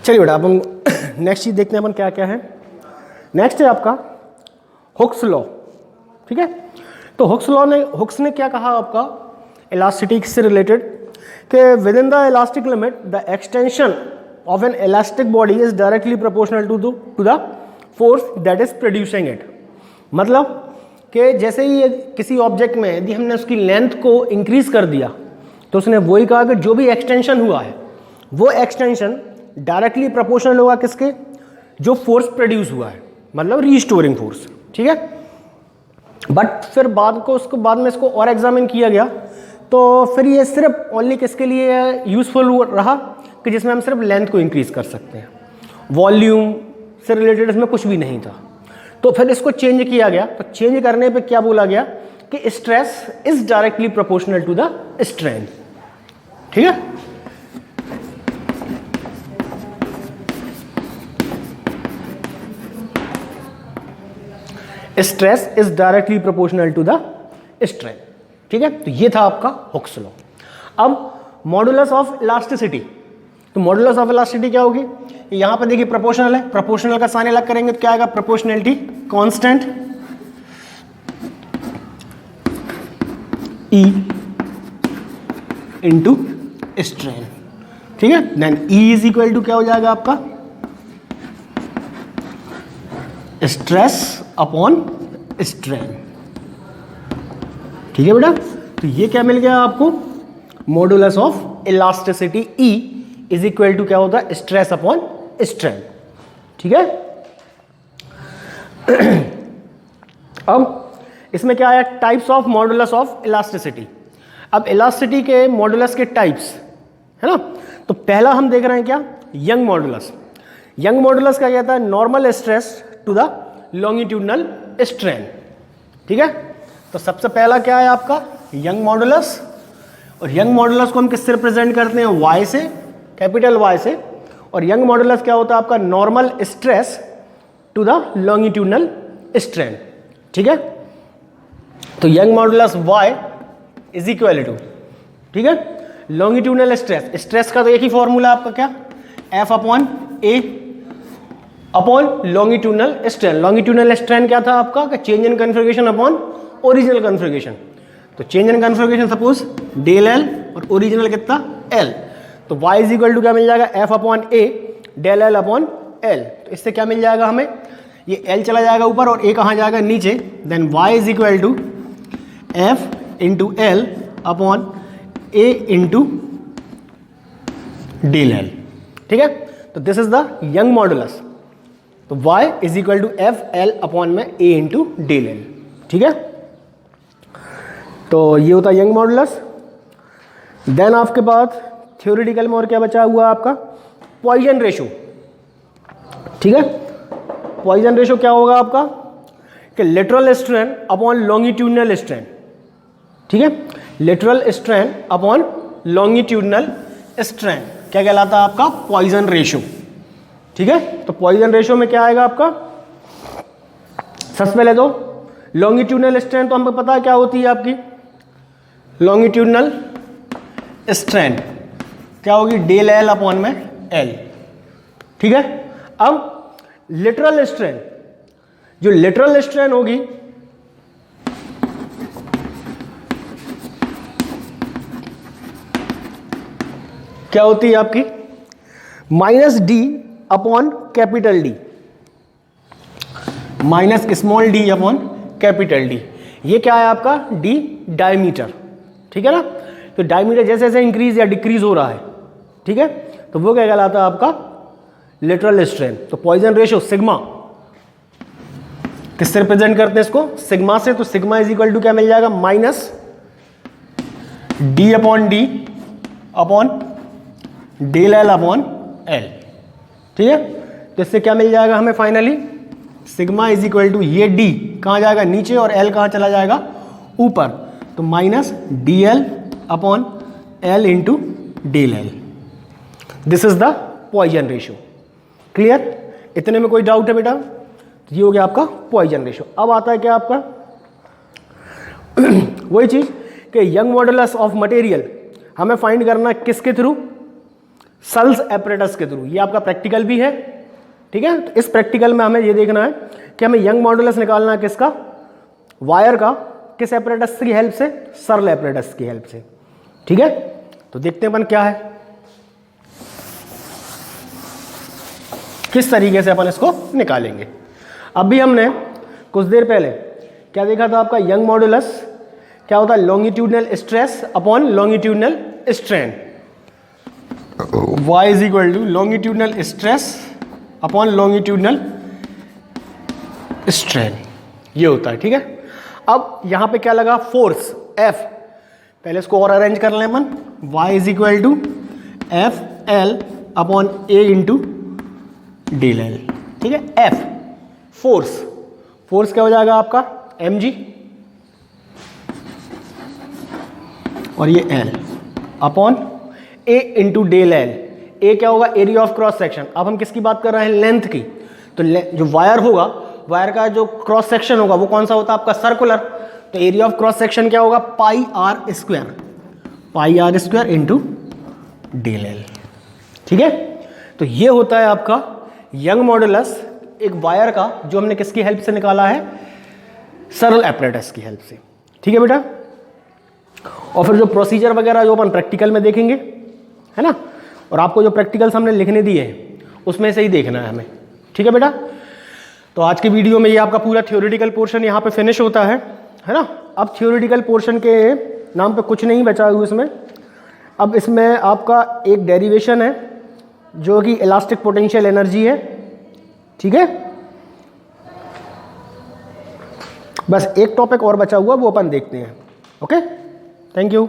चलिए बेटा, अब हम नेक्स्ट चीज़ देखते हैं अपन क्या क्या है। नेक्स्ट है आपका हुक्स लॉ। ठीक है, तो हुक्स ने क्या कहा आपका इलास्टिसिटी से रिलेटेड कि within the elastic limit the extension of an elastic body is directly proportional to the force that is producing it. मतलब कि जैसे ही किसी ऑब्जेक्ट में यदि हमने उसकी लेंथ को इंक्रीज कर दिया तो उसने वही कहा कि जो भी एक्सटेंशन हुआ है वो एक्सटेंशन डायरेक्टली प्रोपोर्शनल होगा किसके, जो फोर्स प्रोड्यूस हुआ है, मतलब रीस्टोरिंग फोर्स। ठीक है, बट फिर बाद में इसको और एग्जामिन किया गया तो फिर ये सिर्फ ओनली किसके लिए यूजफुल रहा कि जिसमें हम सिर्फ लेंथ को इंक्रीज कर सकते हैं, वॉल्यूम से रिलेटेड इसमें कुछ भी नहीं था। तो फिर इसको चेंज किया गया। तो चेंज करने पे क्या बोला गया कि stress is directly proportional to the strain. ठीक है, stress is directly proportional to the strain. ठीक है, तो ये था आपका हुक्स लॉ। अब मॉडुलस ऑफ इलास्टिसिटी, तो मॉडुलस ऑफ इलास्टिसिटी क्या होगी, यहां पर देखिए प्रोपोर्शनल है, प्रोपोर्शनल का साइन अलग करेंगे तो क्या आएगा, proportionality constant E into strain. ठीक है, then E is equal to क्या हो जाएगा आपका स्ट्रेस अपॉन स्ट्रेन। ठीक है बेटा, तो ये क्या मिल गया आपको, modulus of elasticity E is equal to क्या होता है, स्ट्रेस अपॉन स्ट्रेन। ठीक है, अब इसमें क्या आया, types of modulus of elasticity. अब इलास्टिसिटी के मॉडुलस के टाइप्स है ना, तो पहला हम देख रहे हैं क्या, यंग मॉडुलस। यंग मॉडुलस क्या कहता है, normal stress to the longitudinal strain. ठीक है, तो सबसे पहला क्या है आपका यंग मॉडुलस, और यंग मॉडुलस को हम किससे रिप्रेजेंट करते हैं, Y से, कैपिटल Y से। और यंग मॉडुलस क्या होता है आपका, normal stress to the longitudinal strain. ठीक है, तो Young modulus Y is equal to, ठीक है, लॉन्गिट्यूडनल स्ट्रेस। स्ट्रेस का तो एक ही फॉर्मूला आपका क्या, F upon A upon longitudinal strain. Longitudinal strain क्या था आपका, change in configuration upon original configuration. तो change in configuration suppose del L और ओरिजिनल कितना L, तो Y इज इक्वल टू क्या मिल जाएगा, F upon A del L upon L। तो इससे क्या मिल जाएगा हमें, ये L चला जाएगा ऊपर और A कहाँ जाएगा नीचे, then Y is equal to F into L upon A into del L। ठीक है, तो this is the Young modulus. तो y is equal to F L upon में a इंटू डेल एल। ठीक है, तो ये होता है यंग मॉडुलस। देन आपके पास थ्योरेटिकल में और क्या बचा हुआ आपका, पॉइजन रेशो। ठीक है, पॉइजन रेशो क्या होगा आपका कि lateral strain upon longitudinal strain. ठीक है, lateral strain upon longitudinal strain क्या कहलाता है आपका, पॉइजन रेशो। ठीक है, तो पॉइजन रेशो में क्या आएगा आपका, सबसे पहले तो लॉन्गिट्यूडनल स्ट्रेन तो हमको पता है क्या होती है आपकी, लॉन्गिट्यूडनल स्ट्रेन क्या होगी, डेल एल अपॉन में एल। ठीक है, अब लिटरल स्ट्रेन, जो लिटरल स्ट्रेन होगी क्या होती है आपकी, minus D upon capital D, minus small D upon capital D. ये क्या है आपका, डी डायमीटर। ठीक है ना, तो डायमीटर जैसे जैसे इंक्रीज या डिक्रीज हो रहा है, ठीक है, तो वो क्या कहलाता है आपका लिटरल स्ट्रेन। तो पॉइजन रेशो सिग्मा किससे रिप्रेजेंट करते हैं इसको, सिग्मा से। तो सिग्मा इज इक्वल टू क्या मिल जाएगा, minus D upon D upon del L upon L. ठीक है, तो इससे क्या मिल जाएगा हमें finally, sigma is equal to ये डी कहाँ जाएगा नीचे और एल कहाँ चला जाएगा ऊपर, तो minus D L upon L into del L. This is the Poisson ratio. Clear, इतने में कोई डाउट है बेटा, ये हो गया आपका पॉइजन रेशियो। अब आता है क्या आपका वही चीज कि यंग मॉडुलस ऑफ मटेरियल हमें फाइंड करना किसके थ्रू, सल्स एपरेटस के थ्रू। ये आपका प्रैक्टिकल भी है, ठीक है। तो इस प्रैक्टिकल में हमें ये देखना है कि हमें यंग मॉडुलस निकालना है किसका, वायर का, किस एपरेटस की हेल्प से, सरल एपरेटस की हेल्प से, ठीक है। तो देखते हैं अपन क्या है, किस तरीके से अपन इसको निकालेंगे। अभी हमने कुछ देर पहले क्या देखा था, आपका यंग मॉडुलस क्या होता है, longitudinal stress upon longitudinal strain, y is equal to longitudinal stress upon longitudinal strain, ये होता है, ठीक है। अब यहां पे क्या लगा, फोर्स F, पहले इसको और अरेंज कर लें अपन, y is equal to F L upon A into del L, ठीक है। F फोर्स, फोर्स क्या हो जाएगा आपका mg, और ये L upon A into del L. A क्या होगा, एरिया ऑफ क्रॉस सेक्शन। अब हम किसकी बात कर रहे हैं, लेंथ की। तो जो वायर होगा, वायर का जो क्रॉस सेक्शन होगा वो कौन सा होता है आपका, सर्कुलर। तो एरिया ऑफ क्रॉस सेक्शन क्या होगा, pi R square into del L, ठीक है। तो ये होता है आपका यंग मॉडुलस एक वायर का, जो हमने किसकी हेल्प से निकाला है, सरल एपरेटस की हेल्प से, ठीक है बेटा। और फिर जो प्रोसीजर वगैरह जो अपन प्रैक्टिकल में देखेंगे, है ना, और आपको जो प्रैक्टिकल्स हमने लिखने दिए हैं उसमें से ही देखना है हमें, ठीक है बेटा। तो आज के वीडियो में ये आपका पूरा थ्योरेटिकल पोर्शन यहाँ पे फिनिश होता है ना। अब थ्योरेटिकल पोर्शन के नाम पे कुछ नहीं बचा हुआ इसमें। अब इसमें आपका एक डेरिवेशन है जो कि इलास्टिक पोटेंशियल एनर्जी है, ठीक है। बस एक टॉपिक और बचा हुआ, वो अपन देखते हैं। Okay, thank you.